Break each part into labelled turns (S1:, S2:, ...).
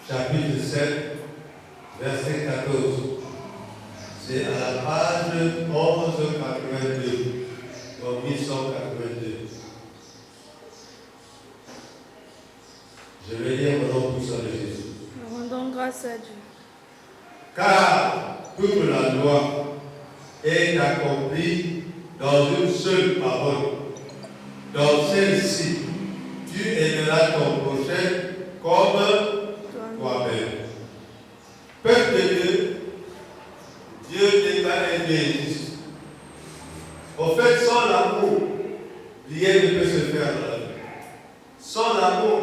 S1: chapitre 7, verset 14. C'est à la page 1182, donc 1182. Je vais lire au nom puissant de Jésus.
S2: Rendons grâce à Dieu.
S1: Car toute la loi est accomplie dans une seule parole. Dans celle-ci, tu aimeras ton prochain comme toi-même. Peuple de Dieu, Dieu n'est pas un Dieu injuste. En fait, sans l'amour, rien ne peut se faire dans la vie. Sans l'amour,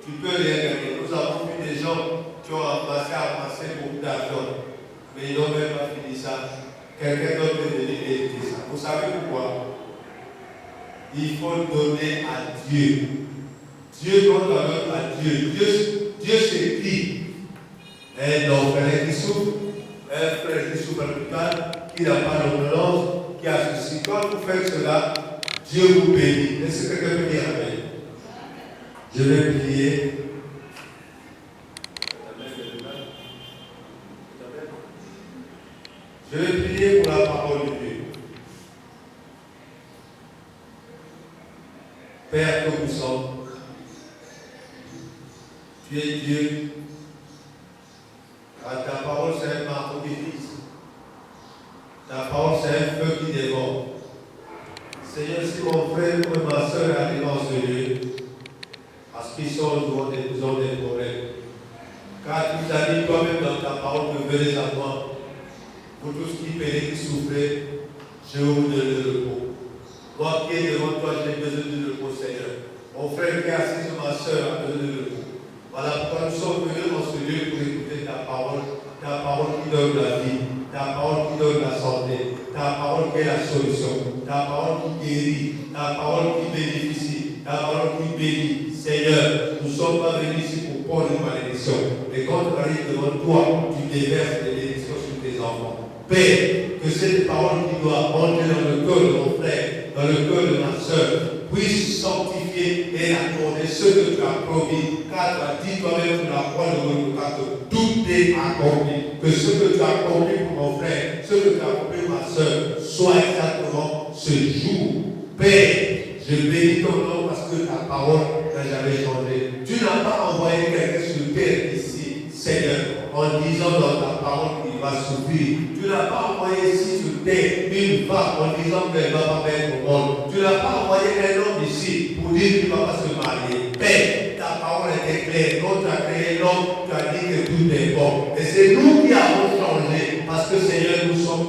S1: tu ne peux rien gagner. Nous avons vu des gens qui ont amassé beaucoup d'argent, mais ils n'ont même pas fini ça. Quelqu'un d'autre est venu hériter ça. Vous savez pourquoi? Il faut donner à Dieu. Dieu, quand on donne à Dieu, Dieu c'est qui? Un orphelin qui souffre, un frère qui souffre à l'hôpital, qui n'a pas d'ordonnance, qui a ceci. Quand vous faites cela, Dieu vous bénit. Est-ce que quelqu'un peut dire amen? Je vais prier. Je vais prier pour la parole de Dieu. Père Tout-Puissant, tu es Dieu. Ta parole, c'est un marteau qui fixe. Ta parole, c'est un feu qui dévore. Seigneur, si mon frère ou ma soeur arrive en ce lieu, parce qu'ils ont des problèmes, car tu as dit toi-même dans ta parole que venez à moi. Pour tous qui périt, qui souffraient, je vous donne le repos. Moi qui est devant toi, j'ai besoin de repos, Seigneur. Mon frère qui est assis sur ma soeur a besoin de repos. Voilà pourquoi nous sommes venus dans ce lieu pour écouter ta parole qui donne la vie, ta parole qui donne la santé, ta parole qui est la solution, ta parole qui guérit, ta parole qui bénéficie, ta parole qui bénit. Seigneur, nous ne sommes pas venus ici pour prendre une malédiction, mais quand on arrive devant toi, tu déverses des bénédictions sur tes enfants. Père, que cette parole qui doit entrer dans le cœur de mon frère, dans le cœur de ma soeur, puisse sanctifier et accorder ce que tu as promis. Car tu as dit toi-même sur la croix de Golgotha que tout est accompli. Que ce que tu as accompli pour mon frère, ce que tu as accompli pour ma soeur, soit exactement ce jour. Père, je bénis ton nom parce que ta parole n'a jamais changé. Tu n'as pas envoyé quelqu'un sur terre ici, Seigneur, en disant dans ta parole qu'il va souffrir. Tu n'as pas envoyé ici sur terre une femme en disant qu'elle ne va pas mettre au monde. Tu n'as pas envoyé un homme ici pour dire qu'il ne va pas se marier. Père, ta parole était claire. Quand tu as créé l'homme, tu as dit que tout est bon. Et c'est nous qui avons changé. Parce que Seigneur, nous sommes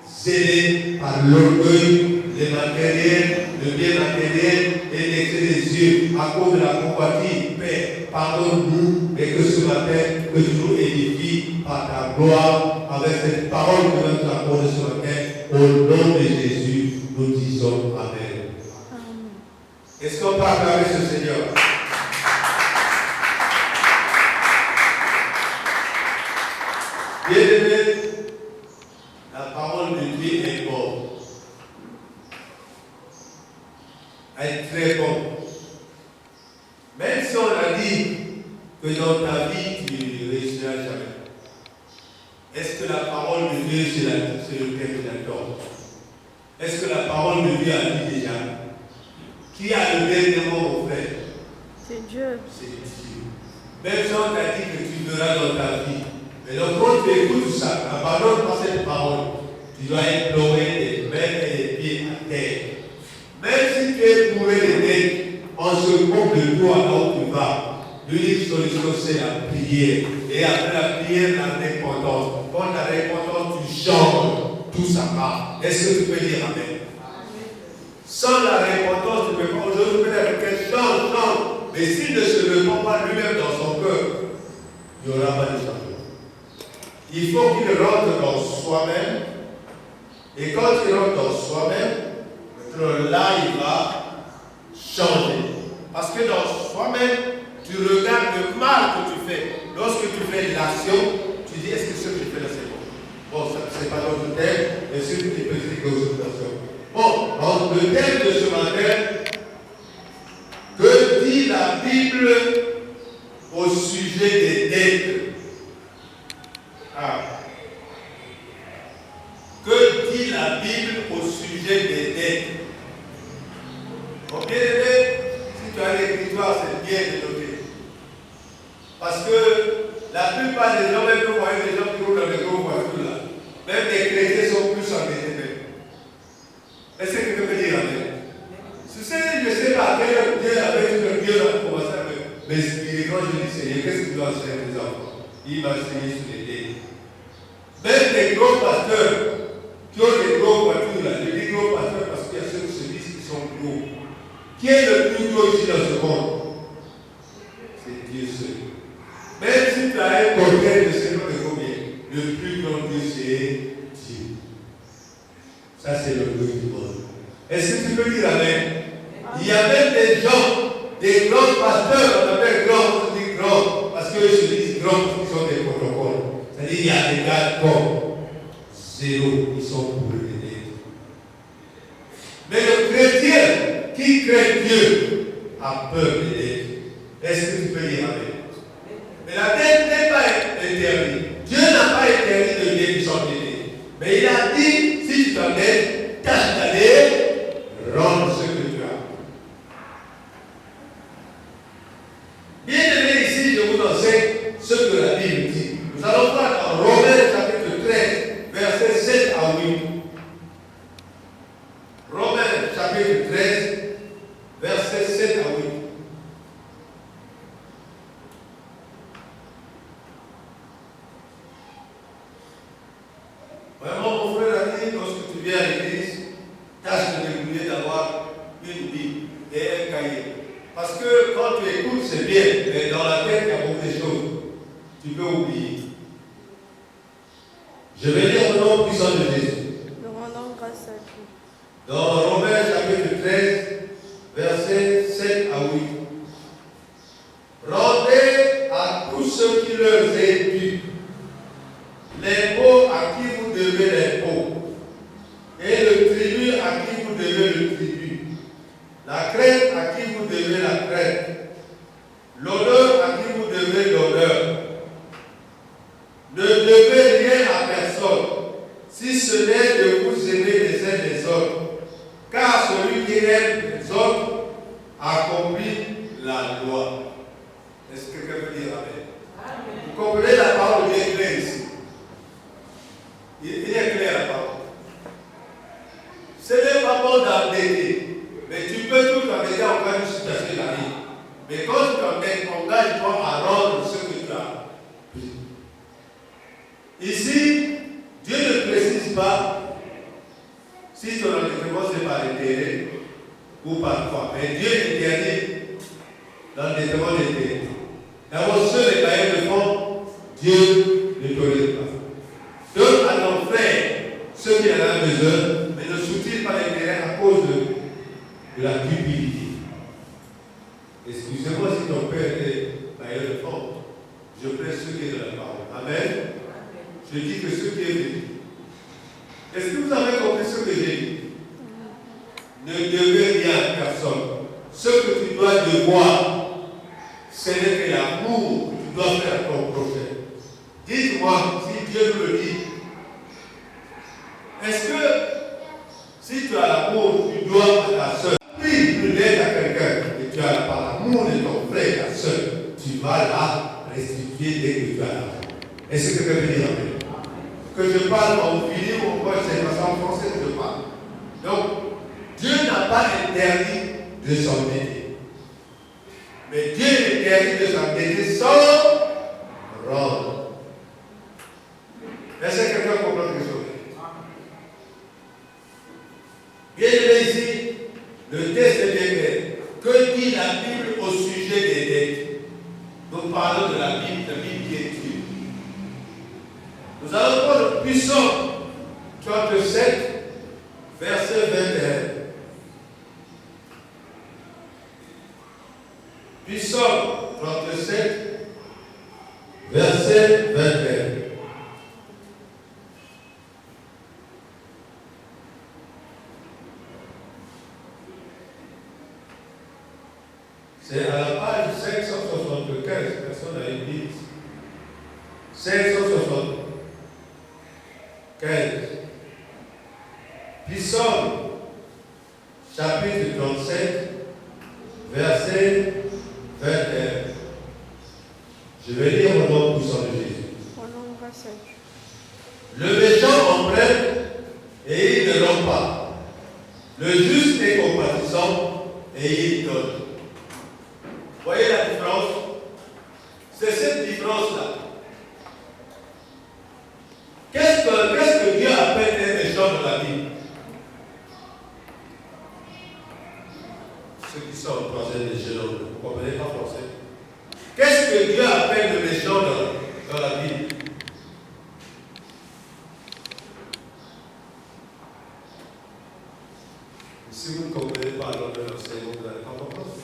S1: zélés par l'orgueil, les matériels, le bien matériel et l'excès des yeux à cause de la convoitise. Père, pardonne-nous et que ce matin, que tu nous édifies par ta gloire avec cette parole que nous accordons ce matin. Au nom de Jésus, nous disons Amen. Est-ce qu'on peut acclamer ce Seigneur? Bien-aimé, la parole de Dieu est bonne. Elle est très bonne. Même si on a dit que dans ta vie, tu ne réussiras jamais. Est-ce que la parole de Dieu, c'est le calculateur? Est-ce que la parole de Dieu a dit déjà? Qui a le dernier mot, mon frère?
S2: C'est Dieu.
S1: C'est Dieu. Même si on t'a dit que tu verras dans ta vie. Mais donc, quand tu écoutes ça, abandonne pas cette parole. Tu dois implorer les mains et les pieds à terre. Même si tu es bourré de tête, on se coupe de toi là où tu vas. L'unique solution, c'est la prière. Et après la prière, la repentance. Quand la repentance, tu changes, tout ça part. Est-ce que tu peux dire Amen? Sans la repentance, tu ne peux pas. Aujourd'hui, peut-être qu'elle change. Mais s'il ne se repent pas lui-même dans son cœur, il n'y aura pas de changement. Il faut qu'il rentre dans soi-même. Et quand il rentre dans soi-même, maintenant là, il va changer. Parce que dans soi-même, tu regardes le mal que tu fais. Lorsque tu fais l'action, tu dis, est-ce que ce que je fais là, c'est bon? Bon, ce n'est pas notre thème, mais c'est une petite consultation. Bon, donc le thème de ce matin, que dit la Bible au sujet des dettes. Ah. Que dit la Bible au sujet des dettes? Mon bien-aimé, si tu as l'écritoire, c'est bien de noter. Parce que la plupart des gens, même que vous voyez des gens qui roulent dans les gros voitures là, même les chrétiens sont plus endettés même. Est-ce que quelqu'un peut dire amen? Je sais pas à quelle heure Dieu avait dit que Dieu a commencé à m'expliquer. Quand je dis Seigneur, qu'est-ce que tu dois enseigner les enfants? Il m'a enseigné sur les dettes. Même les gros pasteurs qui ont des gros voitures là, je dis gros pasteurs parce qu'il y a ceux qui se disent qu'ils sont gros. Qui est le plus gros ici dans ce monde? C'est Dieu seul. Même si tu as un portrait de ce nom de combien, le plus grand Dieu c'est Dieu. Ça c'est le Dieu du monde. Est-ce que tu peux dire amen? Il y a même des gens, des grands pasteurs, on appelle grands, on dit grands, parce qu'eux se disent grands, ils sont des protocoles. C'est-à-dire il y a des gars comme zéro, ils sont pour le dettes. Mais le chrétien qui craint Dieu a peur des dettes. Est-ce que tu peux dire amen? Mais la dette n'est pas interdite. Dieu n'a pas interdit de dettes qui sont dettes. Mais il a dit, si tu t'endettes, tâche d'aller rendre ce que tu as. Bien aimé, ici, je vous enseigne ce que la Bible dit. Nous allons voir dans Romains chapitre 13, versets 7 à 8. Romains chapitre 13, versets 7 à 8. Vraiment, mon frère a dit, lorsque tu viens à l'église, tâche de débrouiller d'avoir une Bible et un cahier. Parce que quand tu écoutes, c'est bien, mais dans la tête, il y a beaucoup de choses. Tu peux oublier. Je vais lire au nom puissant de Jésus.
S2: Nous rendons grâce à Dieu.
S1: Dans Romains chapitre 13, versets 7 à 8. Rendez à tous ceux qui leur est dû l'impôt à qui vous devez l'impôt, et le tribut à qui vous devez le tribut, la crête à qui vous devez la crête, l'honneur à qui vous devez l'honneur. Ne devez rien à personne, si ce n'est de vous aimer les uns les autres, car celui qui aime les autres accomplit la loi. Est-ce que quelqu'un peut dire amen? Vous comprenez la parole bien claire ici? Il est clair la parole. Ce n'est pas bon d'endetter, mais tu peux tout t'endetter en cas de situation de la vie. Mais quand tu t'endettes, engage-toi à rendre ce que tu as pris. Ici, Dieu ne précise pas si ton endettement c'est par intérêt ou par quoi. Mais Dieu interdit l'endettement d'intérêt. D'abord, ceux les bailleurs de fonds, Dieu ne tolérait pas. Donne à ton frère ceux qui en ont besoin, mais ne soutient pas l'intérêt à cause de la cupidité. Excusez-moi si ton père est bailleur de fonds. Je prêche ce qui est de la parole. Amen. Je dis que ce qui est venu. Est-ce que vous avez compris ce que j'ai dit? Ne devez rien à personne. Ce que tu dois devoir, ce n'est que l'amour que tu dois faire à ton prochain. Dites-moi, si Dieu nous le dit, est-ce que si tu as l'amour, tu dois à ta soeur, si tu l'aides à quelqu'un et tu as pas l'amour de ton frère, ta soeur, tu vas la restituer dès que tu as l'amour. Est-ce que quelqu'un peut dire amen? Que je parle en philip ou quoi, c'est parce qu'en français que je parle. Donc, Dieu n'a pas interdit de s'endetter. Mais Dieu interdit de s'endetter sans rendre. Est-ce que quelqu'un comprend quelque chose? Bien aimé ici, le texte est bien clair. Que dit la Bible au sujet des dettes? Nous parlons de la Bible qui est Dieu. Nous allons prendre le Psaume 37, verset 21. Psaume 37, verset 21. C'est à la page 575, personne n'a une Bible. 575. Psaume, chapitre 37, verset 21. Je vais lire au nom puissant de Jésus. Le méchant en prête et il ne rend pas. Le juste est compatissant et il donne. Voyez la différence? C'est cette différence-là. Qu'est-ce que Dieu appelle un méchant dans la Bible? Ceux qui sont en troisième échelon, vous ne comprenez pas français. Qu'est-ce que Dieu appelle le méchant dans la Bible? Si vous ne comprenez pas, alors l'enseignement, vous n'allez pas comprendre.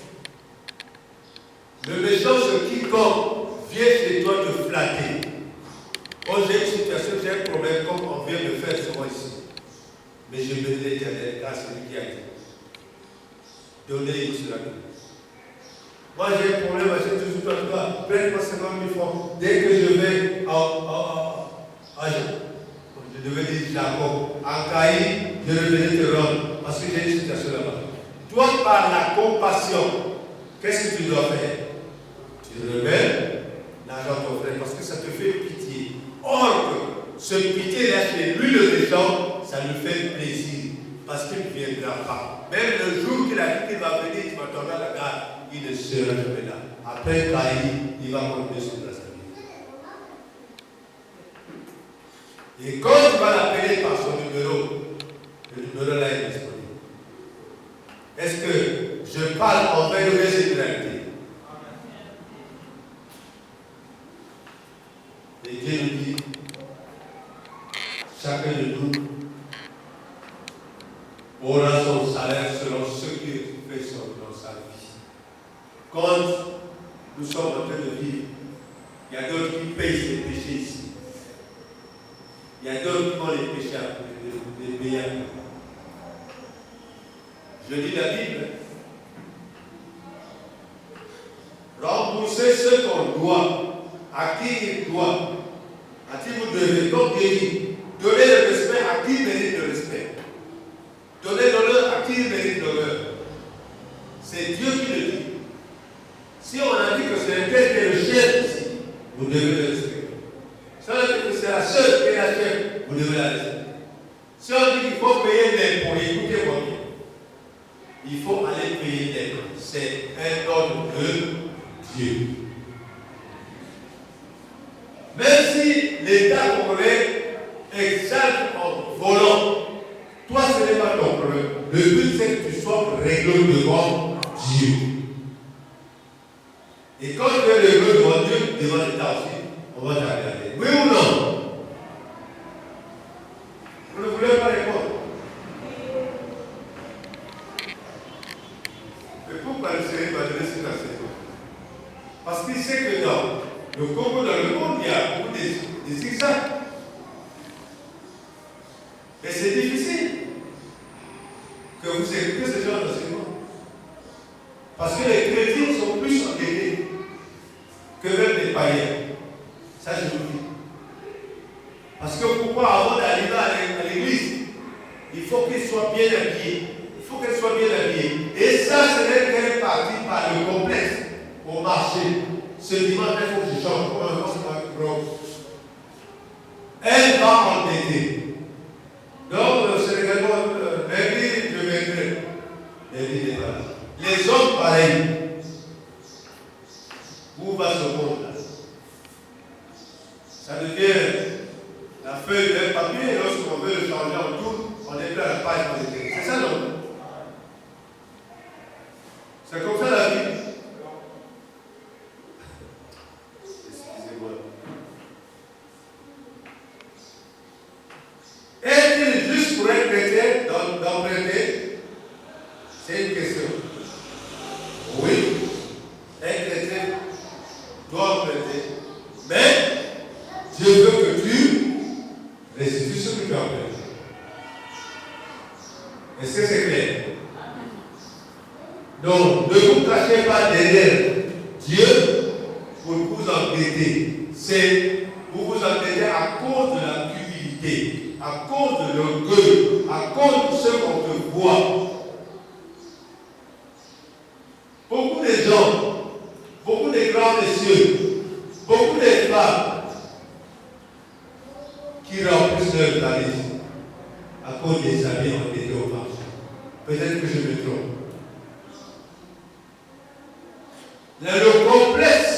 S1: Le méchant, c'est quiconque vient chez toi te flatter. Quand j'ai une situation, j'ai un problème, comme on vient de faire souvent ici. Mais je me dis l'Éternel, car c'est lui qui a dit. Donnez-lui cela. Moi, j'ai un problème, j'ai toujours pas de toi. Prête-moi 50 000 francs. Dès que je vais je devais dire Jacob, en Caï, je revenais te rendre. Parce que j'ai une situation là-bas. Toi, par la compassion, qu'est-ce que tu dois faire? Tu remets l'argent à ton frère parce que ça te fait pitié. Or, ce pitié-là, chez lui le méchant, ça lui fait plaisir parce qu'il ne viendra pas. Même le jour qu'il a dit qu'il va venir, tu vas tomber à la gare, il ne sera jamais là. Après Caï, il va continuer sur la vie. Et quand tu vas l'appeler par son numéro, le numéro là est disponible. Est-ce que je parle envers une généralité? Et Dieu nous dit, chacun de nous aura son salaire selon ce qu'il fait dans sa vie. Quand nous sommes en train de vivre, il y a d'autres qui payent ses péchés ici. Il y a d'autres qui font les péchés les meilleurs. Je lis la Bible. Remboursez ce qu'on doit, à qui il doit, à qui vous devez. Donc, donnez le respect à qui mérite le respect. Donnez l'honneur à qui mérite l'honneur. C'est Dieu qui le dit. Si on a dit que c'est un tel qui est le chef ici, vous devez le respecter. Si on a dit que c'est la seule qui est la chef, vous devez la respecter. Si on dit qu'il faut payer l'impôt, écoutez-moi bien. Il faut aller payer l'impôt. C'est un ordre de Dieu. Même si l'État congolais exalte en volant, toi ce n'est pas ton problème. Le but c'est que tu sois réglé devant Dieu. Et quand tu es réglé devant Dieu, devant l'État aussi, on va t'agarder. Oui ou non? Vous ne voulez pas répondre? Mais pourquoi le Seigneur va donner cette enseignement? Parce qu'il sait que dans le Congo, dans le monde, il y a beaucoup de zigzags. Mais c'est difficile que vous écoutez ce genre d'enseignement. Parce que les chrétiens sont plus endettés que même les païens. Ça, je vous dis. Parce que pourquoi, avant d'arriver à l'église, il faut qu'ils soient bien habillés. Il faut qu'elle soit bien habillée. Et ça, ce n'est qu'elle partie par le complexe au marché. Ce dimanche, il faut que je change. Elle va endetter. Donc, c'est également lundi, je viendrai. Les hommes pareils. Où va ce monde-là? Ça devient la feuille d'un papier et lorsqu'on veut le changer en tout, on est plus à la page qu'on était. C'est ça, non? C'est comme ça la vie. Excusez-moi. Est-il juste pour un chrétien d'emprunter? C'est une question. Oui, un chrétien doit emprunter. Mais Dieu veut que tu restitues ce que tu as emprunté. Est-ce que c'est clair? Donc, ne vous cachez pas derrière Dieu pour vous embêter. C'est vous vous endettez à cause de la cupidité, à cause de l'orgueil, à cause de ce qu'on te voit. Beaucoup de gens, beaucoup de grands messieurs, beaucoup de femmes qui remplissent leur valise à cause des amis endettés au marché. Peut-être que je me trompe. Le complexe,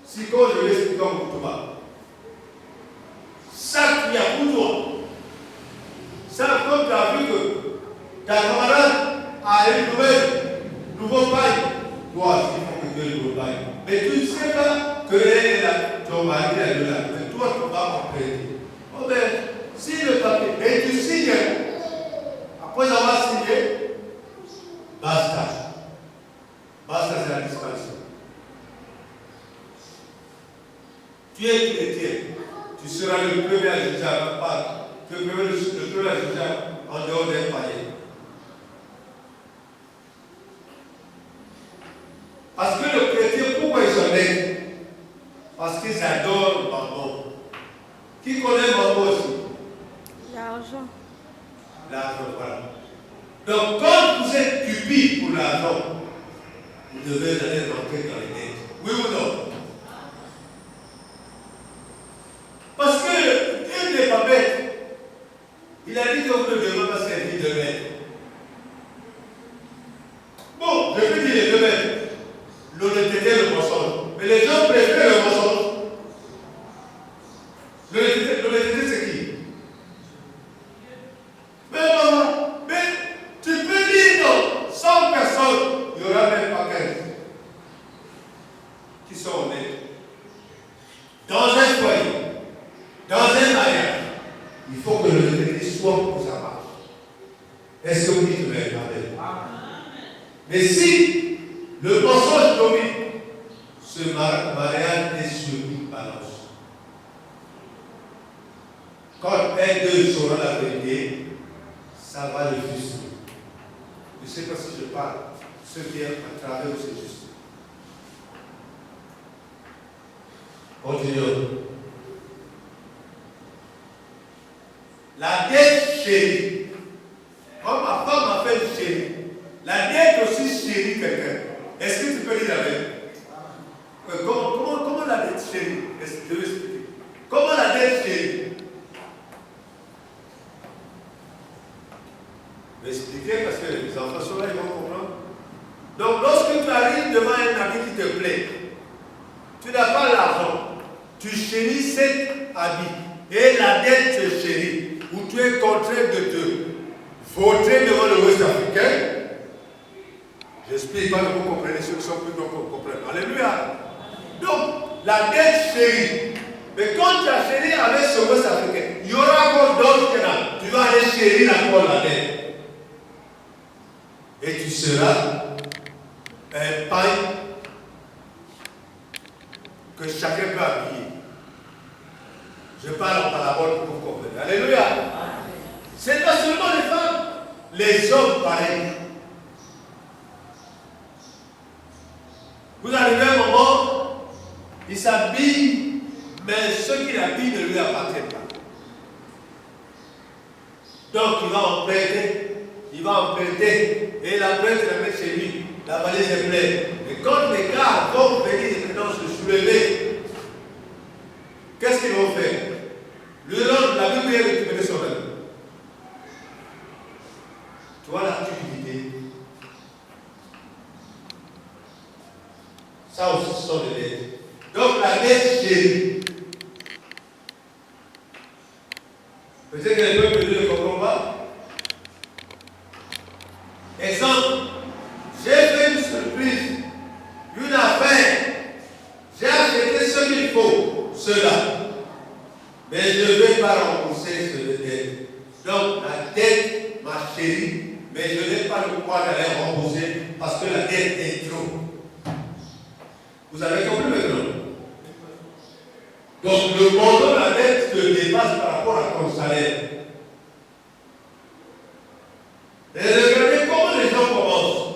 S1: si quand je l'explique comme toi, ça qu'il y a pour toi, ça comme tu as vu que ta camarade a une nouveau paille, toi aussi il faut que tu aies une nouveau paille. Mais tu ne sais pas que elle est là, ton mari est là, mais toi tu vas en prêter. Oh ben, si le papier, et tu signes, après avoir signé, basta. Basta, c'est la disparition. Tu es chrétien, tu seras le premier à juger le premier à juger en dehors des païens. Parce que le chrétien, pourquoi ils sont nés? Parce qu'ils adorent le mammon. Qui connaît le mammon aussi?
S2: L'argent.
S1: L'argent, voilà. Donc, quand vous êtes cupide pour l'argent, vous devez aller rentrer dans les dettes. Oui ou non? Parce que Dieu n'est pas bête. Il a dit que vous ne devez pas servir de maître. Bon, je peux dire les deux maîtres. L'honnêteté et le mensonge. Mais les gens préfèrent le mensonge. L'honnêteté, c'est qui? Mais maman, mais tu peux dire non, 100 personnes, il n'y aura même pas 15 qui sont honnêtes. Dans un foyer, dans un mariage, il faut que l'honnêteté soit pour sa marche. Est-ce que vous dites Amen? Mais si le mensonge domine, ce mariage est sur une balance. Quand un d'eux saura la vérité, ça va le frustrer. Je ne sais pas si je parle, ce qui est à travers c'est juste. Continuons. La dette chérie. Comme ma femme m'appelle chérie, la dette aussi chérie quelqu'un. Est-ce que tu peux lire avec? Comment la dette chérie? Je vais expliquer. Comment la dette chérie? Je vais expliquer parce que les enfants sont là, ils vont comprendre. Donc, lorsque tu arrives devant un habit qui te plaît, tu n'as pas l'argent, tu chéris cet habit et la dette te chérit, où tu es contraint de te voter devant le Ouest africain. J'explique pas que vous comprenez, ceux qui sont plus grands comprennent. Alléluia. Donc, la dette chérie. Mais quand tu as chéri avec ce Ouest africain, il y aura encore d'autres qui là. Tu vas aller chérir encore la dette. Et tu seras un paille que chacun peut habiller. Je parle en parabole pour vous comprendre. Alléluia. Ce n'est pas seulement les femmes, les hommes pareils. Vous arrivez à un moment, il s'habille, mais ce qu'il habille ne lui appartient pas. Donc il va emprunter, et la prête la met chez lui. La valise est pleine. Et quand les gars vont venir maintenant se soulever, qu'est-ce qu'ils vont faire? Lui rendre la Bible et récupérer son œuvre. Tu vois la cupidité. Ça aussi, ce sont des dettes. Donc la dette chérie. Peut-être que les peuples ne le comprennent pas. Exemple, j'ai fait une surprise, une affaire. J'ai acheté ce qu'il faut, cela. Mais je ne vais pas rembourser ce dette. Donc la dette m'a chérie, mais je n'ai pas le droit d'aller rembourser parce que la dette est trop. Vous avez compris maintenant? Donc le montant de la dette te dépasse par rapport à ton salaire. Et regardez comment les gens commencent.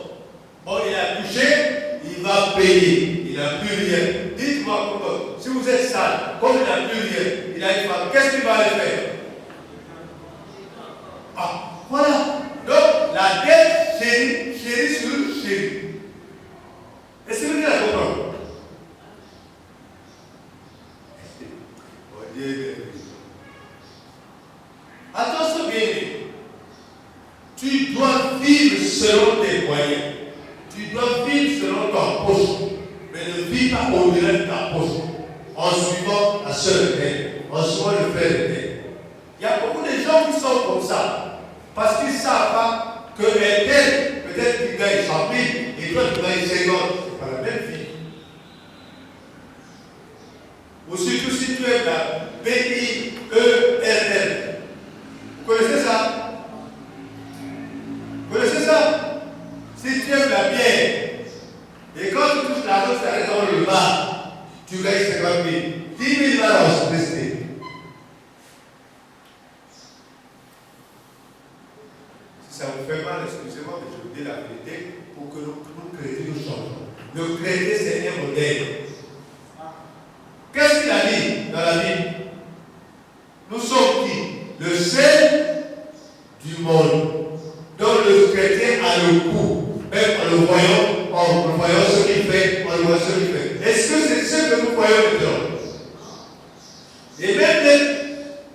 S1: Bon, il a touché, il va payer. Il n'a plus rien. Dites-moi comment. Si vous êtes sale, malade, comme il n'a plus rien, il a une femme, qu'est-ce qu'il va aller faire? Ah, voilà. Donc, la dette chérie sur chérie. Est-ce que vous la comprenez? Oh Dieu. Attention bien, tu dois vivre selon tes moyens. Tu dois vivre selon ta poche. Mais ne vis pas au-delà de ta poche. En suivant la sœur d'elle, en suivant le frère d'elle. Il y a beaucoup de gens qui sont comme ça. Parce qu'ils ne savent pas que elle, peut-être qu'il gagne 100 000 et toi tu gagnes 50. C'est pas la même vie. Ou surtout si tu es la BIERL. Vous connaissez ça? Vous connaissez ça? Si tu aimes la bière, et quand tu touches l'argent, tu arrêtes dans le bar, tu gagnes 50 000. 10 000 balles en rester. Si ça vous fait mal, excusez-moi, mais je vous dis la vérité pour que nous chrétiens nous changeons. Le chrétien, c'est un modèle. Qu'est-ce qu'il a dit dans la Bible? Nous sommes qui? Le sel du monde. Donc le chrétien a le goût, même en le voyant ce qu'il fait, en le voyant ce qu'il fait. Est-ce que c'est ce que nous voyons dedans? Et même,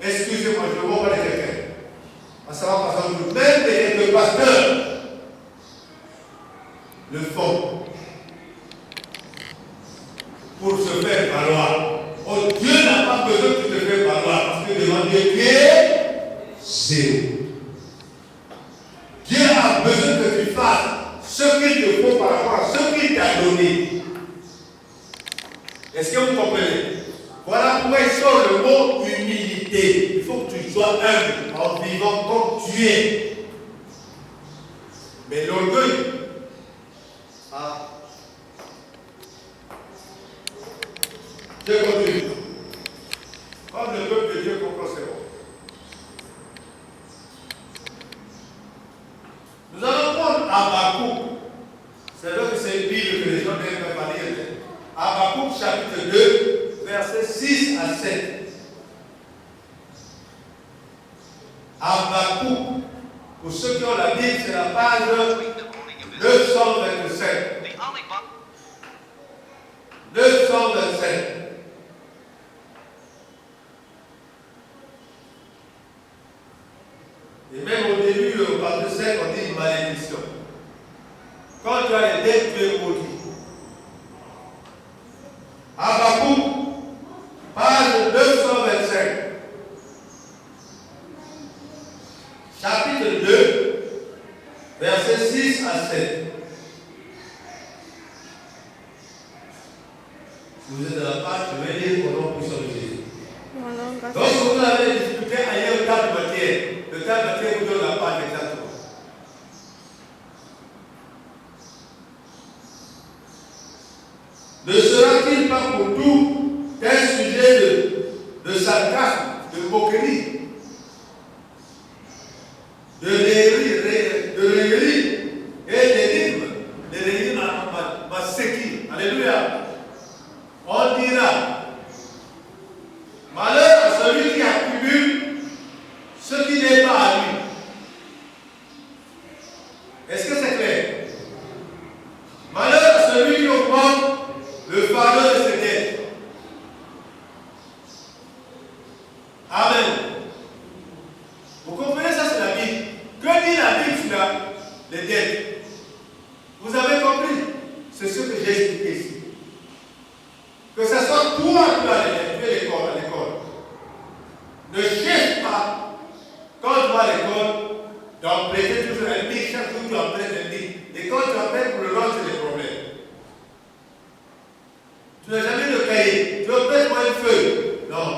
S1: excusez-moi, je ne vois pas de quelqu'un. À savoir, par exemple, même les pasteurs le font pour se faire valoir. Oh, Dieu n'a pas besoin que tu te fasses valoir parce que devant Dieu, tu es zéro. Dieu a besoin que tu fasses ce qu'il te faut par rapport à ce qu'il t'a donné. Est-ce que vous comprenez? Voilà pourquoi il sort le mot humilité. Il faut que tu sois humble en vivant comme tu es. Mais l'orgueil, je continue. Comme le peuple de Dieu comprend, c'est bon. Nous allons prendre Habakkuk. C'est vrai que c'est une Bible que les gens n'aiment pas lire. Habakkuk chapitre 2, versets 6 à 7. Habakkuk, pour ceux qui ont la Bible, c'est la page 927. 927. Et même au début, au partie 5, on dit malédiction. Quand tu as les dettes, tu es maudit. Habakkuk, page 925. Chapitre 2, versets 6 à 7. Si vous êtes dans la page, je vais lire au nom puissant de Jésus. Donc, si vous avez discuté ailleurs au tas de matière, le tas de matière vous donne la page exactement. Ne sera-t-il pas pour tout un sujet de sarcasme, de moquerie, de rêverie et d'énigme, de l'énigme Maseki? Alléluia. On dira, malheur à celui qui accumule ce qui n'est pas à lui. Est-ce que c'est clair? Malheur à celui qui augmente le fardeau de ses dettes. Amen. Vous comprenez ça, c'est la Bible. Que dit la Bible sur les dettes? Vous avez compris? C'est ce que j'ai expliqué ici. Que ce soit toi qui as les dettes, à l'école. Ne cherche pas, quand tu vas à l'école, d'emprunter toujours un livre, chaque jour tu empruntes un livre. Et quand tu empruntes pour le rendre, c'est des problèmes. Tu n'as jamais de cahier. Tu empruntes pour une feuille. Non.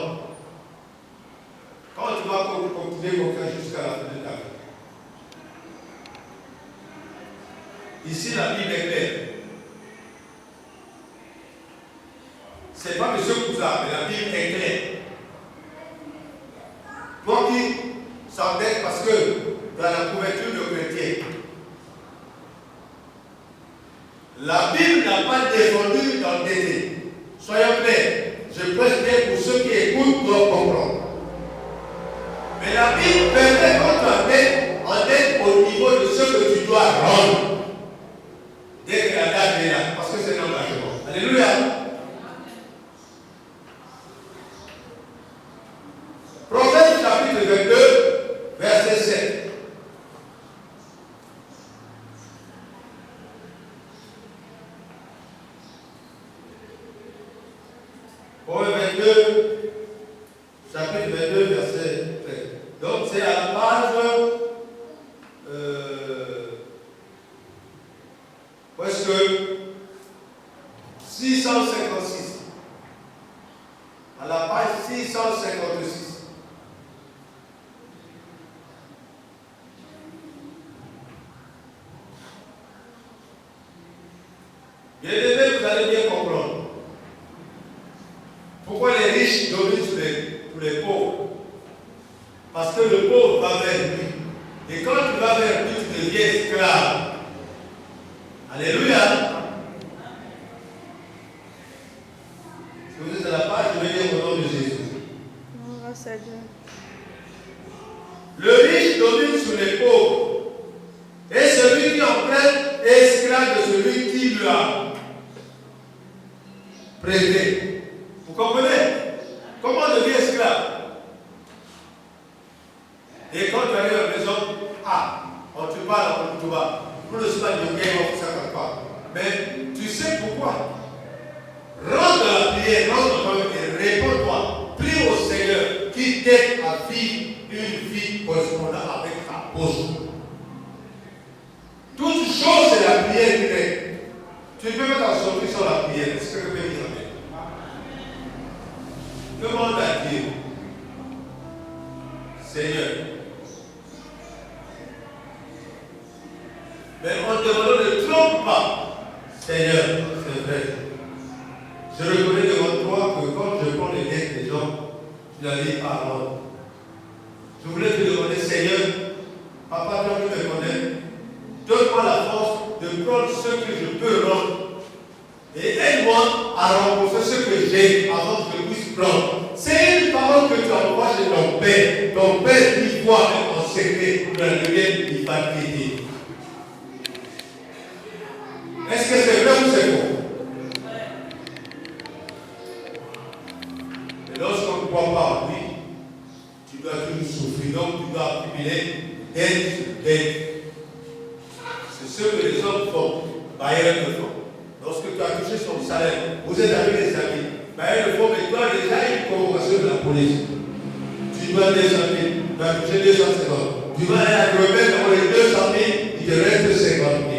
S1: Quand tu vas continuer comme ça jusqu'à la fin de ta vie. Ici, la Bible est claire. Ce n'est pas M. Cousin, mais la Bible est claire. Toi qui s'endette parce que dans la couverture de chrétien, la Bible n'a pas défendu d'endetter. Soyons clairs. je prêche bien pour ceux qui écoutent doivent comprendre. Mais la Bible permet qu'on en aide au niveau de ce que tu dois rendre. Dès que la date est là, parce que c'est un engagement. Alléluia. Proverbe chapitre 22, verset 7. Proverbe 22, chapitre 22, verset 13. Donc c'est à la page presque 656. À la page 656. Bien aimé, vous allez bien comprendre. Pourquoi les riches dominent sur les pauvres? Parce que le pauvre va vers lui. Et quand tu vas vers lui, tu deviens esclave. Alléluia. Si vous êtes à la page, je vais dire au nom de Jésus.
S2: Grâce à Dieu.
S1: Le riche domine sur les pauvres. Et celui qui en prête est esclave de celui qui lui a prêté. Vous comprenez? Comment on devient esclave? Et quand tu arrives à la maison, on te parle, on te va. Pour le soir, il y a ça ne pas. Mais tu sais pourquoi? Rentre dans la prière, rentre dans la prière et réponds-toi. Prie au Seigneur qui t'aide à vivre une vie correspondant avec ta poche. Toute chose, c'est la prière qui t'aide. Tu peux mettre en sortir sur la prière. Est-ce que tu peux dire amen? Demande à Dieu, Seigneur. Mais on demande ne trompe pas. Seigneur, c'est vrai. Je reconnais devant toi que quand je prends les dettes des gens, tu n'arrives pas à rendre. Je voulais te demander, Seigneur, Papa, toi qui me connais, donne-moi la force de prendre ce que je peux rendre. Et aide-moi à rembourser ce que j'ai avant que je puisse prendre. C'est une parole que tu envoies chez ton Père. Ton Père, il voit même en secret dans lequel il va t'aider. Est-ce que c'est vrai ou c'est faux? Et lorsqu'on ne croit pas en lui, tu dois toujours souffrir. Donc tu dois accumuler d'aide sur d'aide. C'est ce que les hommes font. Bailleurs le font. Lorsque tu as touché son salaire, vous êtes avec les amis. Bailleurs le font, mais toi déjà une convocation de la police. Tu dois 200 000, tu as touché 250. Tu vas aller à remettre dans les 200 000, il te reste 50 000.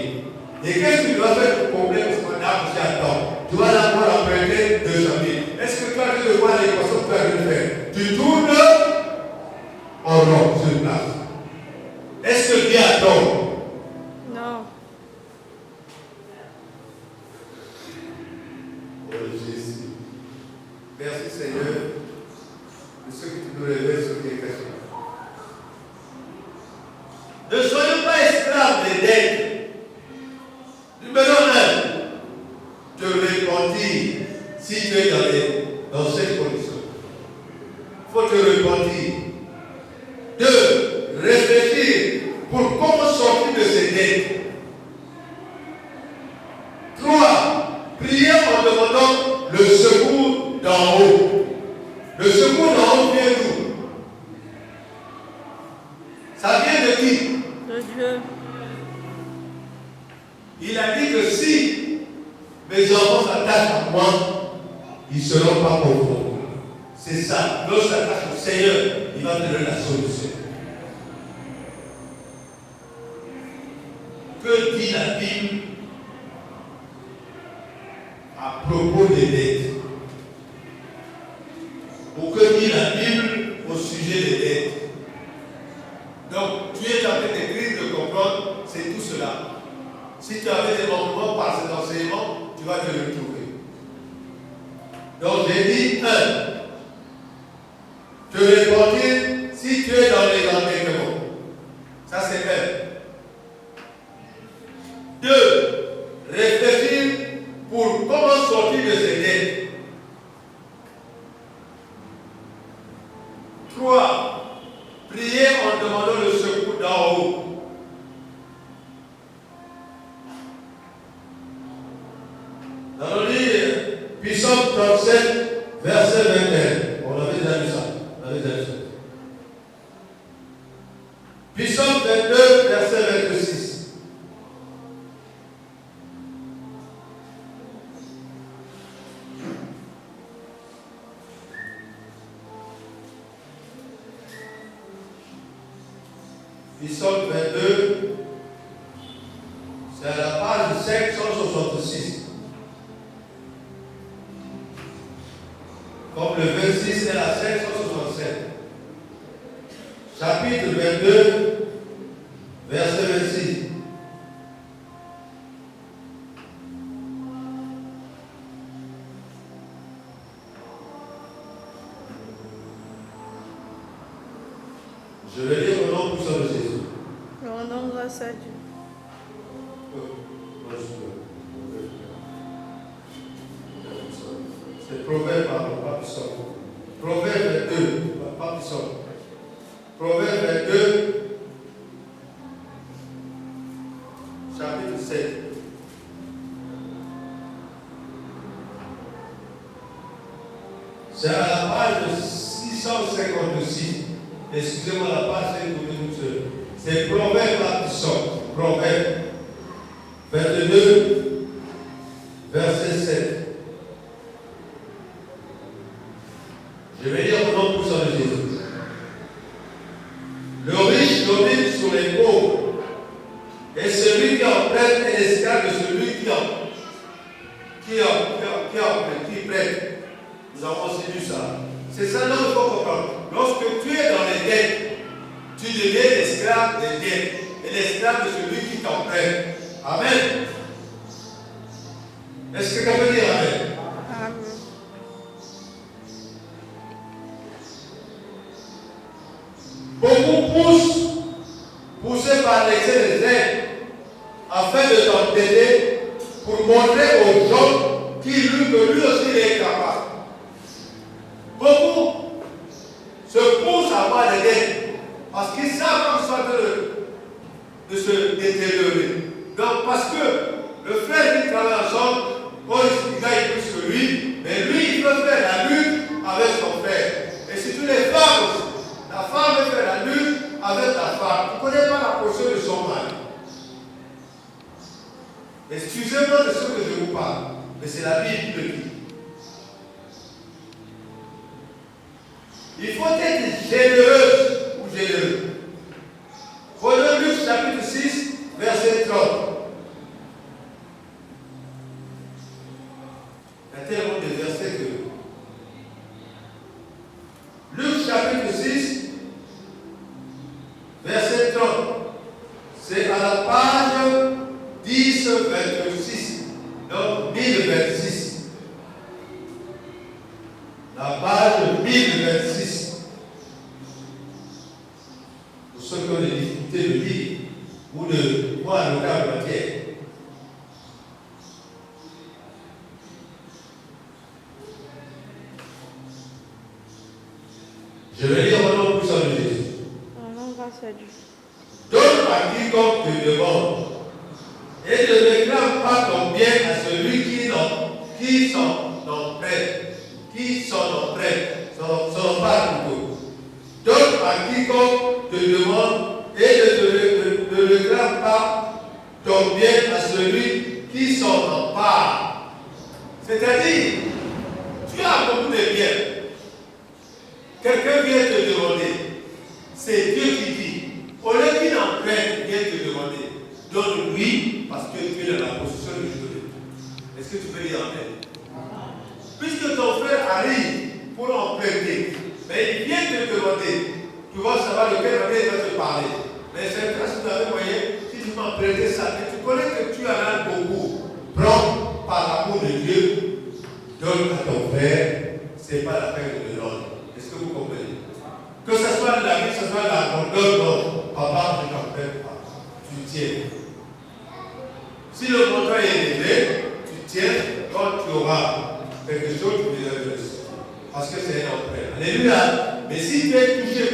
S1: Et qu'est-ce que tu dois faire pour combler ce qu'on a poussé à temps? Tu vas d'abord emprunter 200 000. Est-ce que tu as dû voir l'équation que tu as dû faire? Tu tournes en rond sur place. Est-ce que Dieu a tort?
S2: Non.
S1: Oh Jésus. Merci Seigneur de ce que tu nous révèles sur tes questions. Ne soyons pas esclaves des dettes. Numéro 1, te repentir si tu es dans cette condition. Il faut te repentir. 2, réfléchir pour comment sortir de ces dettes. 3, prier en demandant le secours d'en haut. Le secours d'en haut vient d'où? Ça vient de qui?
S2: De Dieu.
S1: Il a dit que si mes enfants s'attachent à moi, ils ne seront pas conformes. C'est ça. Lorsqu'ils s'attachent au Seigneur, il va donner la solution. Que dit la Bible à propos des dettes? Ou que dit la Bible au sujet des dettes? Donc, tu es en train d'écrire, de comprendre, c'est tout cela. Si tu avais des manquements par cet enseignement, tu vas te retrouver. Donc j'ai dit 1. Te repentir si tu es dans les entêtements. Ça c'est 1. 2. Réfléchir pour comment sortir de ces dettes. 3. Priez en demandant le secours d'en haut. Allons lire Psaume 37, verset 21. On avait déjà vu ça. Psaume 22, verset 26. Psaume 22, c'est à la page 566. Comme le 26 est à 567. Chapitre 22, verset 26. Je vais lire au nom puissant de Jésus.
S2: Rendons grâce à Dieu.
S1: C'est Proverbe, pardon, pas Psaume. Proverbe 22, pas Psaume. Proverbe 22, chapitre 7. C'est à la page 656. Excusez-moi, la page c'est pour nous seuls. C'est Proverbe, pas Psaume. Proverbe 22, verset 7. Je vais lire au nom puissant de Jésus. Le riche domine sur les pauvres, et celui qui en prête est l'esclave de celui qui prête. Nous avons aussi lu ça. C'est ça dont il faut comprendre. Lorsque tu es dans les dettes, tu deviens l'esclave des dettes et l'esclave de celui qui t'en prête. Amen. Est-ce que quelqu'un peut dire Amen?
S2: Amen.
S1: Beaucoup poussés par l'excès des aides, afin de t'entêter pour montrer aux gens que lui aussi il est capable. Beaucoup se poussent à avoir des dettes parce qu'ils savent comme ça de se détériorer. Donc, parce que le frère qui travaille ensemble, il gagne plus que lui, mais lui, il peut faire la lutte avec son frère. Et c'est toutes les femmes aussi. La femme veut faire la lutte avec la femme. Tu ne connais pas la position de son mari. Excusez-moi de ce que je vous parle, mais c'est la Bible qui le dit. Il faut être généreuse ou généreux. Prenons Luc chapitre 6, verset 30. Il y a tellement de versets que. Luc chapitre 6, verset 30. C'est à la page 1026. Donc 1026. La page 1026. Pour ceux qui ont des difficultés de lire ou de voir le vocable matière. Je vais lire au nom puissant de Jésus.
S2: Rendons grâce à Dieu.
S1: Donne à quiconque te demande et ne réclame pas ton bien à celui qui s'en prête. Qui s'en prête. S'en parle plutôt. Donne à quiconque te demande et ne réclame pas ton bien à celui qui s'en empare. C'est-à-dire, tu as beaucoup de biens. Quelqu'un vient te demander, c'est Dieu qui dit, au lieu qu'il en prenne, vient te demander, donne-lui parce que tu es dans la position de donner. Est-ce que tu peux dire Amen? Puisque ton frère arrive pour en prêter, mais il vient te demander, tu vas savoir de quelle manière il va te parler. Mais c'est parce que tu avais moyen, si tu m'en prêtais ça, que tu connais que tu en as beaucoup, prends par l'amour de Dieu, donne à ton frère, ce n'est pas la peine de le donner. Est-ce que vous comprenez? Que ce soit la vie, que ce soit la grandeur, non. Papa, je t'en fais pas. Tu tiens. Si le montant est élevé, tu tiens. Quand tu auras quelque chose, tu les as. Parce que c'est un emprunt. Alléluia. Mais si tu es toujours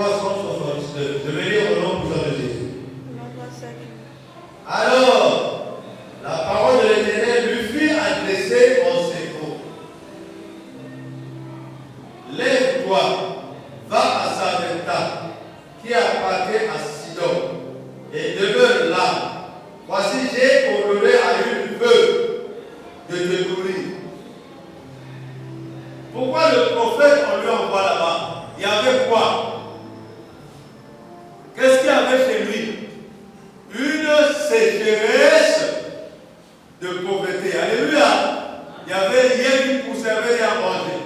S1: 379. Je vais lire au nom puissant de Jésus.
S2: Rendons grâce à Dieu.
S1: Alors, la parole de l'Éternel lui fut adressée en ces mots. Lève-toi, va à Sarepta, qui appartient à Sidon, et demeure là. Voici, j'ai ordonné à une veuve de te nourrir. Pourquoi le prophète, on lui envoie là-bas? Il y avait quoi? Qu'est-ce qu'il y avait chez lui? Une sécheresse de pauvreté. Alléluia. Il y avait rien qui poussait, rien à manger.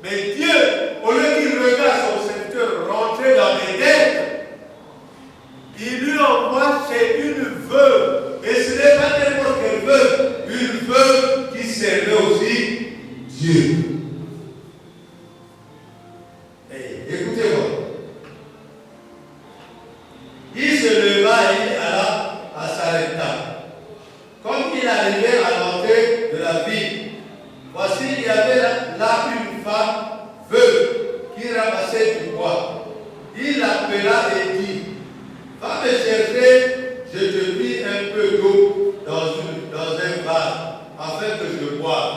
S1: Mais Dieu, au lieu qu'il regarde son serviteur rentrer dans les dettes, il lui envoie chez une veuve. Et ce n'est pas n'importe quelle veuve, une veuve qui servait aussi Dieu. Et écoutez-moi. Il se leva et il alla à Sarepta. Comme il arrivait à l'entrée de la ville, voici il y avait là une femme veuve qui ramassait du bois. Il l'appela et dit, va me chercher, je te prie un peu d'eau dans un vase, afin que je boive.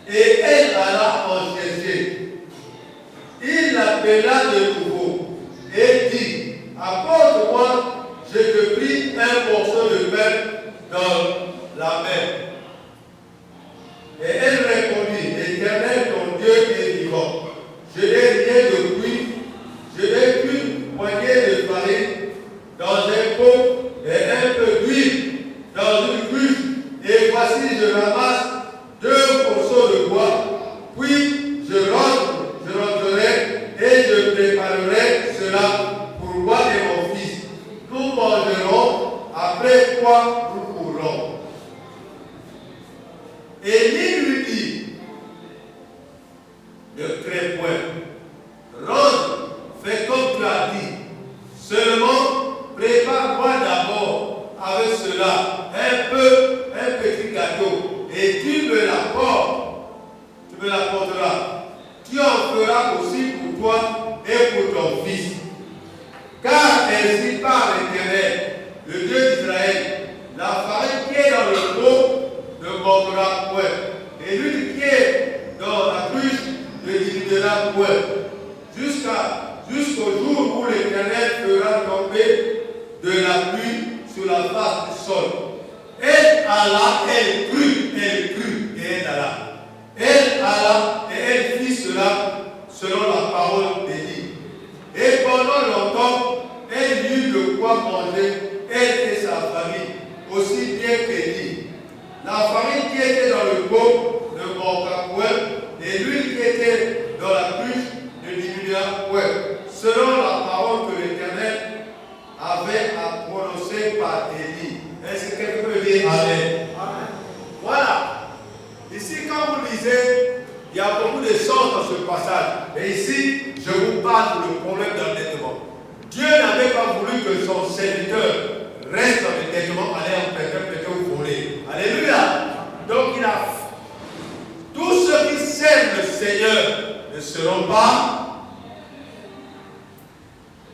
S1: Et elle alla en chercher. Il l'appela de nouveau et dit, apporte-moi, je te prie, un morceau de pain dans la main. Et elle répondit, Éternel, ton Dieu est vivant. Je n'ai rien de cuit, je n'ai qu'une poignée de farine dans un pot et un peu d'huile dans une cruche. Et voici, je ramasse 2 morceaux de bois, puis je rentrerai et je préparerai cela pour moi et mon fils. Nous mangerons, après quoi nous mourrons. Élie lui dit, ne crains point, rentre, fais comme tu as dit, seulement prépare-moi d'abord avec cela un petit gâteau, et tu me l'apporteras. Tu en feras aussi pour toi et pour ton fils. Car ainsi par l'Éternel, le Dieu d'Israël, la farine qui est dans le pot ne manquera point, et l'huile qui est dans la cruche ne diminuera point, jusqu'au jour où l'Éternel fera tomber de la pluie sur la face du sol. Elle alla, elle crut, et elle alla. Elle alla, et elle fit cela selon la parole d'Élie. Et pendant longtemps, elle eut de quoi manger, elle et sa famille, aussi bien qu'Élie. La farine qui était dans le pot ne manqua point, et l'huile qui était dans la cruche ne diminua point, selon la parole que l'Éternel avait à prononcer par Élie. Est-ce que quelqu'un peut dire Amen? Amen. Voilà. Ici, quand vous lisez, il y a beaucoup de sens dans ce passage. Et ici, je vous parle du problème d'endettement. Dieu n'avait pas voulu que son serviteur reste dans l'endettement, aller en prêter ou voler. Alléluia. Donc il a tous ceux qui servent le Seigneur ne seront pas.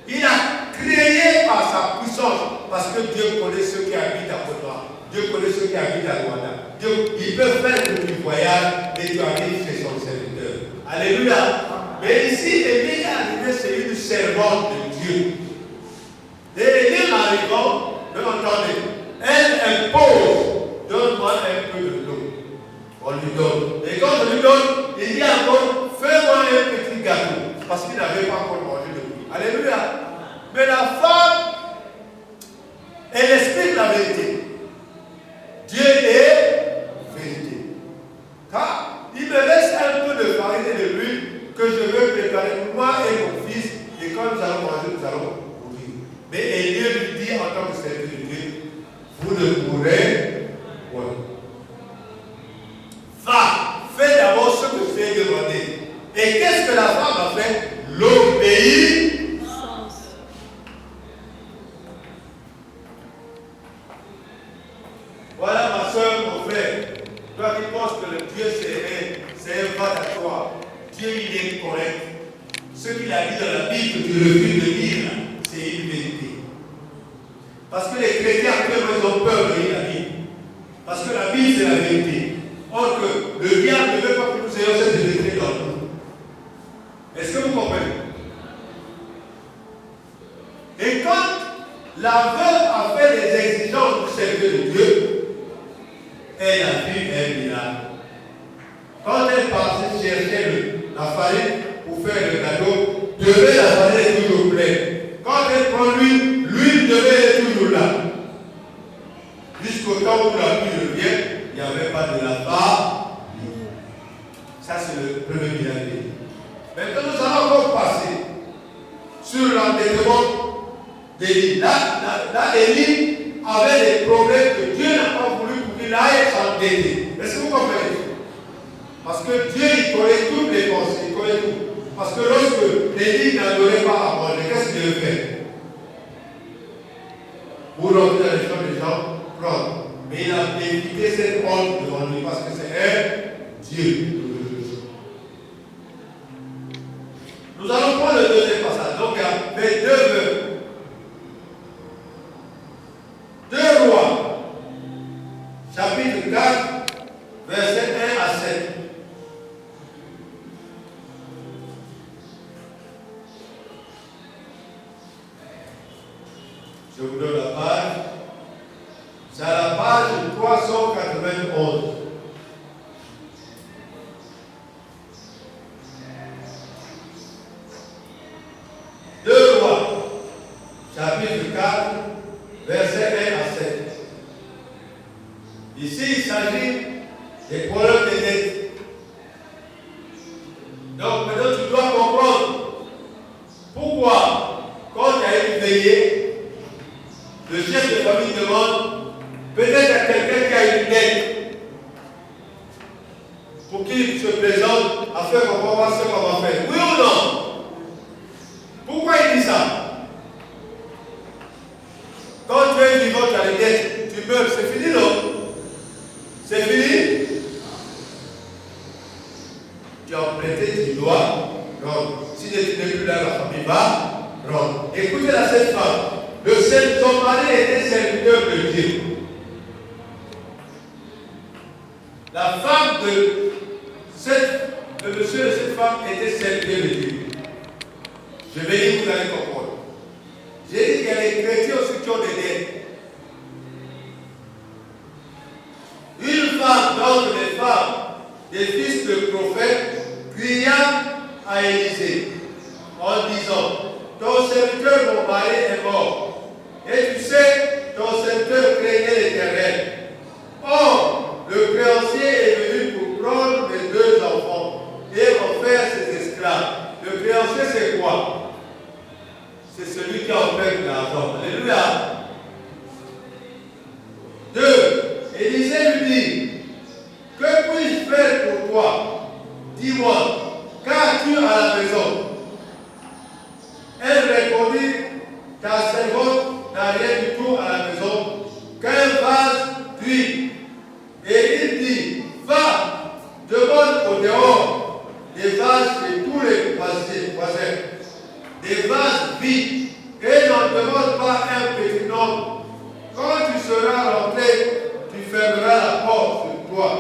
S1: Il a créé par sa puissance, parce que Dieu connaît ceux qui habitent à Côte-d'Ivoire. Dieu connaît ceux qui habitent à Rwanda. Dieu, il peut faire du voyage et tu arrives chez son serviteur. Alléluia. Mais ici, Élie est arrivé, c'est une servante de Dieu. Et Élie arrivant, vous entendez, elle impose, donne-moi un peu de l'eau. On lui donne. Et quand on lui donne, il dit encore, fais-moi un petit gâteau. Parce qu'il n'avait pas encore mangé de lui. Alléluia. Mais la femme, elle explique la vérité. Dieu est vérité. Car il me laisse un peu de farine et de l'huile que je veux préparer pour moi et mon fils. Et quand nous allons manger, nous allons mourir. Mais Élie lui dit en tant que serviteur de Dieu, vous ne mourrez point. Va, fais d'abord ce que je t'ai demandé. Et qu'est-ce que la femme a fait? L'obéissance. Voilà ma soeur, mon frère. Toi qui penses que le Dieu c'est un vadatoire. Dieu il est correct. ce qu'il a dit dans la Bible que tu refuses de lire, c'est une vérité. Parce que les chrétiens actuellement ils ont peur de lire la Bible. Parce que la Bible c'est la vérité. Or que le diable ne veut pas que nous ayons cette vérité dans nous. Est-ce que vous comprenez? Et quand la veuve a fait les exigences du serviteur de Dieu, elle a vu un miracle. Quand elle partait chercher la farine pour faire le gâteau, la farine est toujours pleine. Quand elle prend l'huile, l'huile devait être toujours là. Jusqu'au temps où la pluie revient, il n'y avait pas de la farine. Ça, c'est le premier miracle. Maintenant, nous allons encore passer sur l'endettement d'Élie. Là, Élie avait des problèmes que Dieu n'a pas voulu pour qu'il aille s'endetter. Est-ce que vous comprenez? Parce que Dieu, il connaît toutes les pensées, il connaît tout. Parce que lorsque Élie n'adorait pas à manger, qu'est-ce qu'il devait faire? Pour rentrer dans les champs des gens, prendre. Mais il a évité cette honte devant lui parce que c'est un Dieu. Nous allons prendre le deuxième passage. Donc, il y a deux veuves. 2 Rois, chapitre 4, versets 1 à 7. Je vous donne la page. C'est à la page 391. Chapitre 4, versets 1 à 7. Ici, il s'agit des problèmes de dette. Donc, maintenant, tu dois comprendre pourquoi, quand il y a une veillée, le chef de famille demande peut-être à quelqu'un qui a une dette pour qu'il se présente afin qu'on va voir ce qu'on va faire. Oui ou non? Pourquoi il dit ça? Quand tu es vivant, tu as les dettes, tu meurs, c'est fini, non? C'est fini? Tu as emprunté, tu dois rendre. Si tu n'es plus là, la famille va rendre. Écoutez là, cette femme. Son mari était serviteur de Dieu. La femme le monsieur de cette femme était serviteur de Dieu. Je vais dire, vous allez comprendre. J'ai dit qu'il y a des chrétiens aussi qui ont des dettes. Une femme, donc les femmes, des fils de prophètes, cria à Élisée en disant: ton serviteur, mon mari, est mort. Et tu sais, ton serviteur craignait l'Éternel. Or, le créancier est venu pour prendre mes 2 enfants et en faire ses esclaves. Le créancier, c'est quoi? C'est celui qui emprunte l'argent. Alléluia. 2. Élisée lui dit: que puis-je faire pour toi? Dis-moi, qu'as-tu à la maison? Elle répondit: ta servante n'a rien du tout à la maison qu'un vase d'huile. Et il dit: va, demande au dehors des vases chez tous les voisins, des vases vides, et n'en demande pas un petit nombre. Quand tu seras rentré, tu fermeras la porte sur toi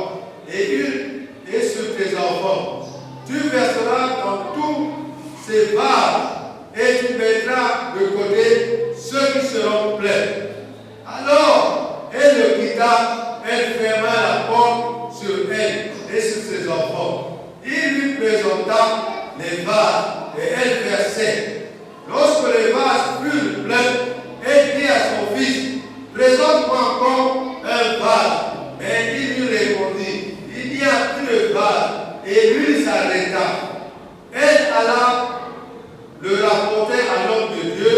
S1: et sur tes enfants. Tu verseras dans tous ces vases et tu mettras de côté ceux qui seront pleins. Alors, elle le quitta, elle ferma la porte sur elle et sur ses enfants. Il lui présenta les vases et elle versait. Lorsque les vases furent pleins, elle dit à son fils: présente-moi encore un vase. Mais il lui répondit: il n'y a plus de vase. Et lui s'arrêta. Elle alla le rapporter à l'homme de Dieu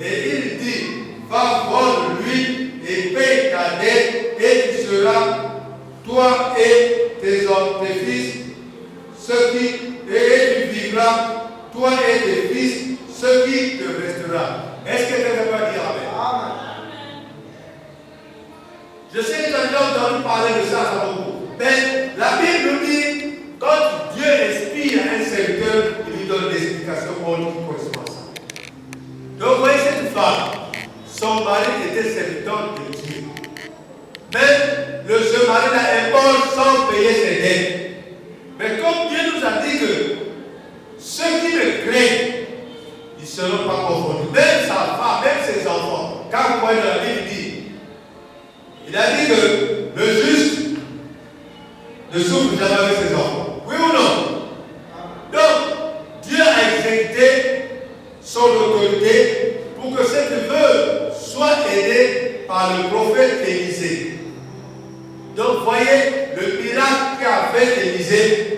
S1: et il dit: va vendre lui et paye ta dette et tu seras, toi et tes fils, et tu vivras, toi et tes fils, ce qui te restera. Est-ce que tu ne veux pas dire amen? Je sais que tu as déjà entendu parler de ça beaucoup. Mais la Bible nous dit, quand Dieu inspire un serviteur, il lui donne des explications ne souffre jamais avec ses enfants. Oui ou non? Donc, Dieu a exécuté son autorité pour que cette veuve soit aidée par le prophète Élisée. Donc, voyez le miracle qu'a fait Élisée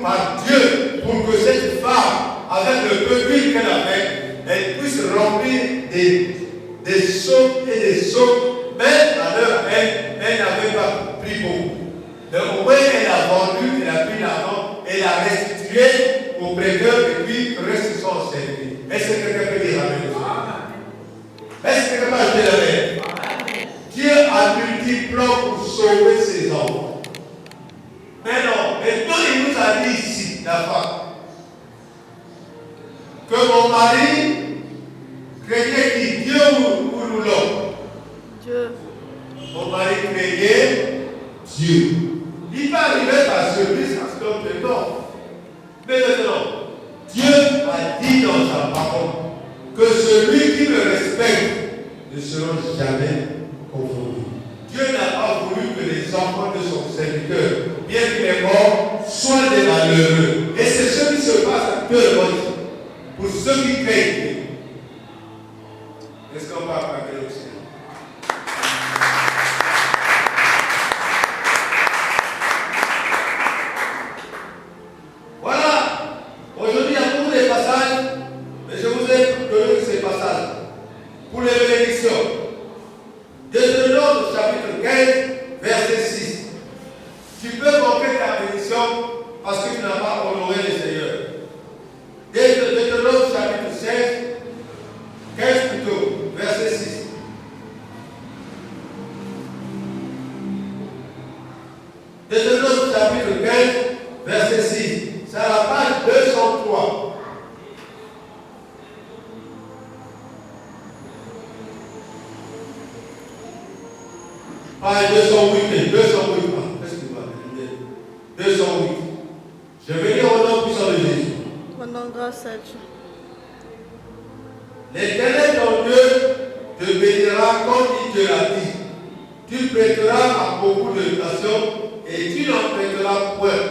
S1: par Dieu pour que cette femme, avec le peu d'huile qu'elle a fait, elle puisse remplir des seaux et des seaux, mais à l'heure elle n'avait pas pris beaucoup. Donc au moins elle a vendu, elle a pris l'argent, elle a restitué au prêteur et puis le reste sont servis. Est-ce que quelqu'un peut dire amen? Est-ce que quelqu'un peut dire amen? Dieu a multiplié pour sauver ses enfants. Mais non, maintenant il nous a dit ici, la femme, que mon mari craignait qui? Dieu ou l'homme? Dieu. Mon mari craignait Dieu. Il va arriver par surprise à ce que non. Mais maintenant, Dieu a dit dans sa parole que celui qui me respecte ne sera jamais confondu. Dieu n'a pas voulu que les enfants de son serviteur, bien qu'il est mort, soient des malheureux. Et c'est ce qui se passe actuellement pour ceux qui craignent Dieu. Est-ce qu'on va appeler le Seigneur? Voilà. Aujourd'hui, il y a beaucoup de passages, mais je vous ai donné ces passages pour les bénédictions. Deutéronome chapitre 15, verset 6. Tu peux manquer ta bénédiction parce que tu n'as pas honoré le Seigneur. Deutéronome chapitre 16, 15 plutôt, verset 6. Deutéronome chapitre 15, verset 6. C'est à la page 203. Page 208, 208. Excuse-moi, 208. Je vais lire au nom puissant de Jésus.
S2: Rendons grâce à Dieu.
S1: L'Éternel ton Dieu te bénira comme il te l'a dit. Tu prêteras à beaucoup de nations et tu n'en prêteras point.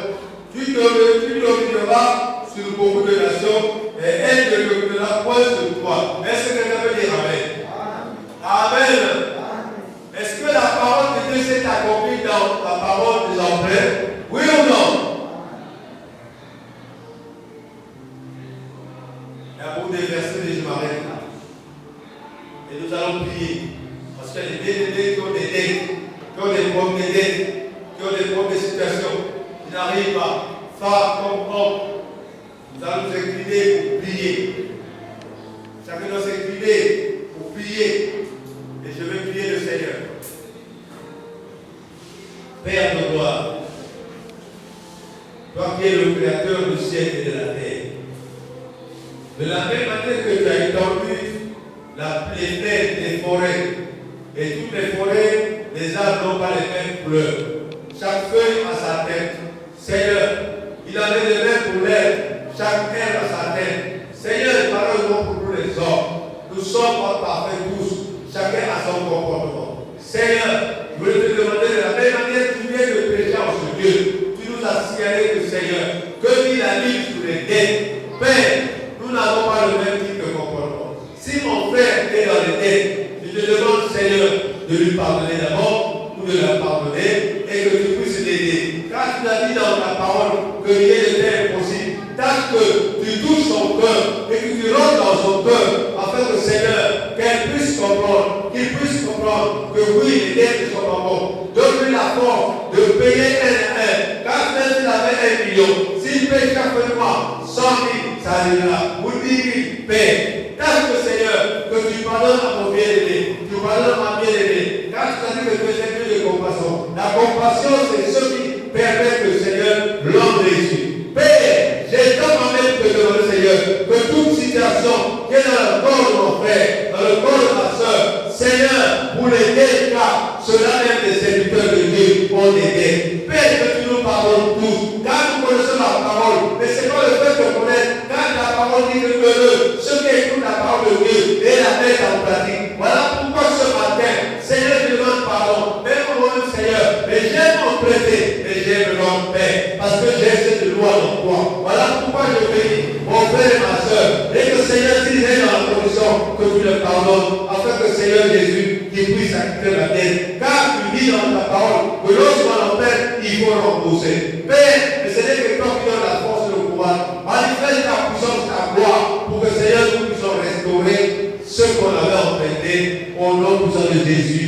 S1: Tu domineras sur beaucoup de nations et elle ne dominera point sur toi. Est-ce que quelqu'un peut dire Amen? Amen. Est-ce que la parole de Dieu s'est accomplie dans la parole des emprunts? Oui ou non? Il y a beaucoup de versets et je m'arrête là. Et nous allons prier. Parce qu'il y a des bien-aimés qui ont des dettes, qui ont des problèmes de dettes, qui ont des problèmes de situation, qui n'arrivent pas. Femmes comme hommes, nous allons nous incliner pour prier. Chacun doit s'incliner pour prier. Et je vais prier le Seigneur. Père de gloire, toi qui es le créateur du ciel et de la terre, de la même manière que tu as étendu les plaines des forêts, et toutes les forêts, les arbres n'ont pas les mêmes couleurs. Chaque feuille a sa tête. Seigneur, il avait des mains pour l'air, chaque herbe a sa tête. Seigneur, les paroles non pour nous les hommes. Nous sommes pas parfaits tous, chacun a son comportement. Seigneur, je voulais te demander de la même manière que tu viens de prêcher en ce Dieu. Tu nous as signalé que Seigneur, que dit la Bible sur les dettes. Père, nous n'avons pas le même type de comportement. Si mon frère est dans les dettes, je te demande, Seigneur, de lui pardonner d'abord ou de la pardonner et que tu puisses l'aider. Car tu as dit dans ta parole que rien de tel est possible. Tâche que tu touches son cœur et que tu rentres dans son cœur afin que, Seigneur, qu'elle puisse comprendre, qu'il puisse comprendre que oui, les dettes ne sont pas bonnes. Donne-lui la force de payer un à un. Car même s'il avait 1 million, s'il paye chaque mois 100 000, ça arrivera. Ou 10 000, paye. Tâche que, Seigneur, que tu pardonnes à mon bien-aimé, tu pardonnes à ma bien-aimée. Car tu as dit que tu es un Dieu de compassion. La compassion, c'est ce qui permet que, Seigneur, l'homme réussit. Père, j'ai tant même que demander, Seigneur, que toute situation qui est dans le corps de mon frère, dans le corps de ma soeur, Seigneur, pour les cas, cela même des serviteurs de Dieu ont des dettes. Père, que tu nous pardonnes tous, car nous connaissons la parole, mais c'est pas le fait de connaître, car la parole dit que heureux, ceux qui écoutent la parole de Dieu et la mettent en pratique. Voilà pourquoi ce matin, Seigneur, je demande pardon, même au nom du Seigneur, mais j'ai mon frère en paix. Parce que j'ai cette loi en toi. Voilà pourquoi je prie, mon frère et ma soeur, et que le Seigneur dise dans la condition que tu le pardonnes, afin que le Seigneur Jésus qui puisse acquitter la dette. Car tu dis dans ta parole que lorsqu'on en peine, il faut rembourser. Père, ce n'est que toi qui donnes la force et le pouvoir. Manifeste ta puissance, ta gloire, pour que le Seigneur nous puisse restaurer ce qu'on avait emprunté au nom de Jésus.